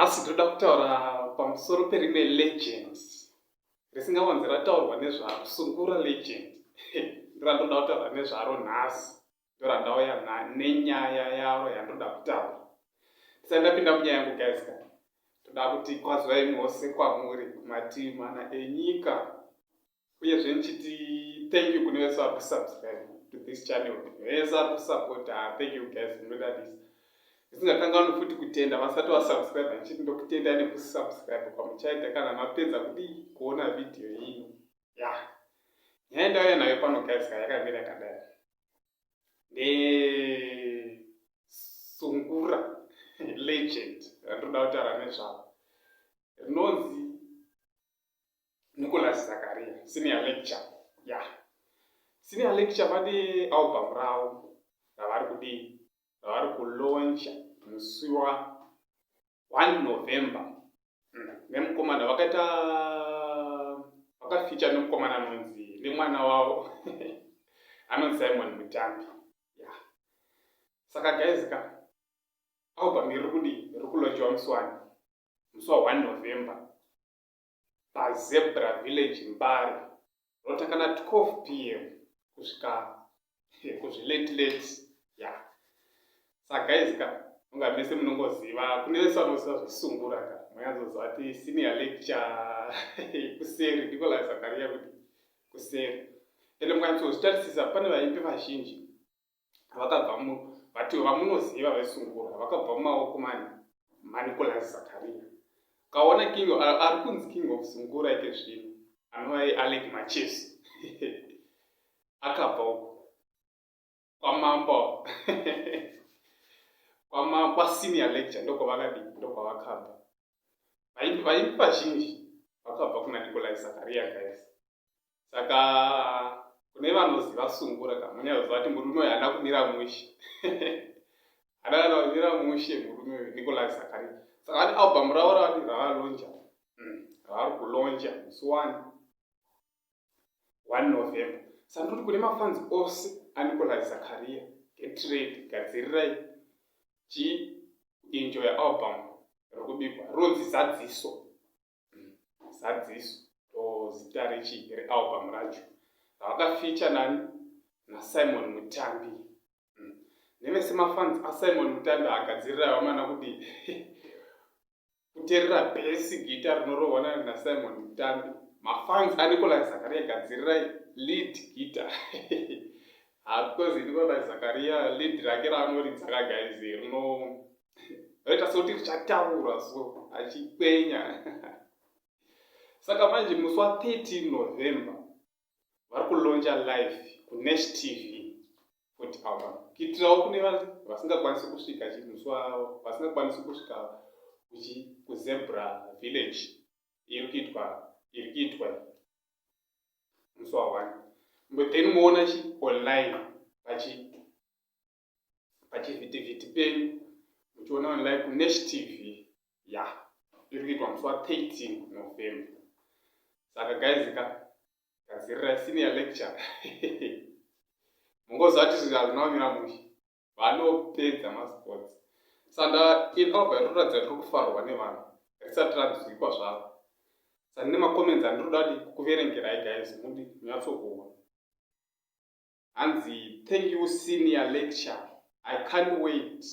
nhasi toda kutaura pamusoro perimwe legends risingawanzi rataurwa nezvaro sungura legend ndorandoda kutaura nezvaro nhasi ndorandauya nenyaya yaro yandoda kutaura. Tisati ndapinda munyaya yangu guys, toda kuti kwazivai mose kwamuri kumativi mana enyika, uyezve ndichiti thank you kune vese vari kusubscribe to this channel, vese vari kusupporta. Thank you guys, ndinodadisa. Ndisingakanganwi futi kutenda vasati vasubscribe, ndichiti ndokutendai nekusubscribe kwamuchaita kana mapedza kudi kuona video ino. Nyaya ndauya nayo pano guys yakamira yakadai nesungura legend randoda kutaura nezvavo rinonzi Zakaria senior lecture. Senior lecture vane album ravo ravari kuloncha musi wa1 November. Nemukomana vakafeature nemukomana anonzi nemwana wavo anonzi Simon Mutambi. Saka guys album iri kulonchiwa musi wa1 November paZebra Village Mbari, rotakana 12 PM kusvika kuzvilate. Saka guys unga mese munongoziva kune vese vanoziva zvisungura munyanzoziva kuti senior lecture kuseri ndiko Zakaria kuti kuseri. Ende mukanyatsotarisisa pane vaimbi vazhinji vakabva vatiwo vamunoziva vesungura vakabva mumaoko mani Zakaria. Kaona king ari kunzi king of sungura ike zvino anova Alec Machesi akabva uko kwamambo kwasenior lecture ndokwavakabva. Vaimbi vazhinji vakabva kuna Zakaria guys. Saka kune vanoziva sungura munyaziva kuti murume uyu haana kumira mushe haana kumira mushe murume uyu Zakaria. Saka ane album ravo ravari kuloncha musi 1 November. Saka ndoti kune mafans ose Zakaria, get ready, gadzirirai enjoy album rokubikwa ronzi ZADZISO. ZADZISO ndozita realbum racho ravakafeature naSimon Mutambi. Nevese mafans aSimon Mutambi agadzirira vamana kuti kuteerera bass guitar rinorohwa naSimon Mutambi. Mafans Zakaria gadzirirai lead guitar because Zakaria lead rake raanoridzaka guys rinoita sekuti richataura so achikwenya. Saka manje musi wa13 November vari kuloncha live kuNesh TV kuti album kuitirawo kune vasingakwanisi kusvika vasingakwanisi kusvika kuZebra Village iri kuitwa musi wa1. Then muona online pachivhitivhiti penyu muchiona online kuNesh TV iri kuitwa musi wa13 November. Saka guys gadzirira senior lecture mungoziva kuti zvinhu hazvinamira mushe vanopedza masports. Saka album rinoratidza riri kufarwa nevanhu risati radzikwa zvavo. Saka nemacomments andiroda kuti kuverengerai guys munyatsokuona. Hanzi thank you senior lecture, I can't wait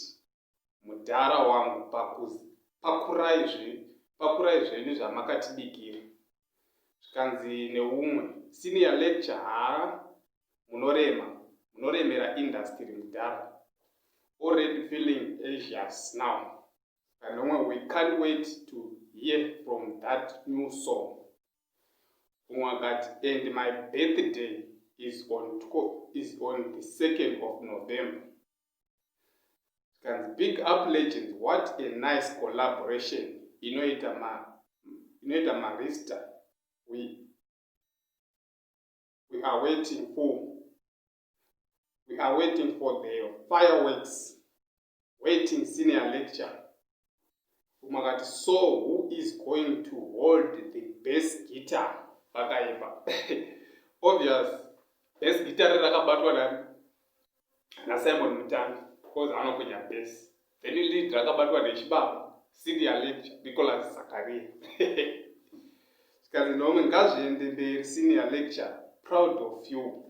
mudhara wangu pakurai zvenyu zvamakatibikira. Zvikanzi neumwe senior lecture munoremera industry mudhara, already feeling anxious now. And we can't wait to hear from that new song. And my birthday is on the 2nd of November. And big up legends, what a nice collaboration. Inoita Marista. We are waiting for the fireworks. Waiting senior lecture. So who is going to hold the bass guitar? Obvious. Bass guitar rakabatwa naSimon Mutambi because anokwenya bass. Then lead rakabatwa nechibaba senior lecture Nicholas Zakaria. Because nome ngazviende mberi senior lecture, proud of you.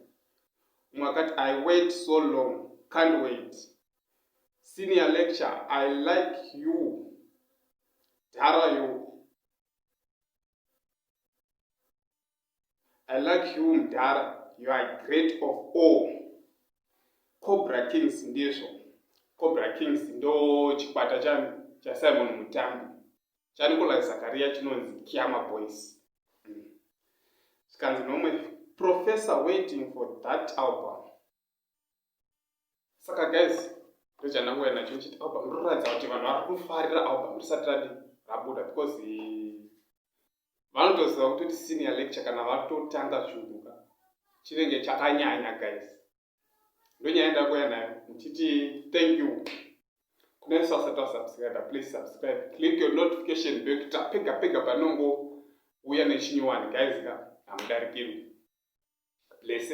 Mwakati I wait so long, can't wait. Senior lecture, I like you. Dara you. I like you Mdara, you are great of all. Cobra Kings ndizvo. Cobra Kings ndo chikwata cha Simon Mutambi. Cha Nicholas Zakaria chinonzi Kiama Boys. Skanzi nomwe Professor waiting for that album. Saka guys, ndochanangoya nacho chiti album roradza kuti vanhu vari kufarira album risati rabuda because vanotoziva kutoti senior lecture kana vatotanga zvinhuka chinenge chakanyanya guys. Ndonyaya ndakuya nayo muchiti thank you. Kune vasati vasubscribe, please subscribe. Click your notification bell kuti pega panongo uya nechinyuwani guys. Hamudarikirwi. Bless.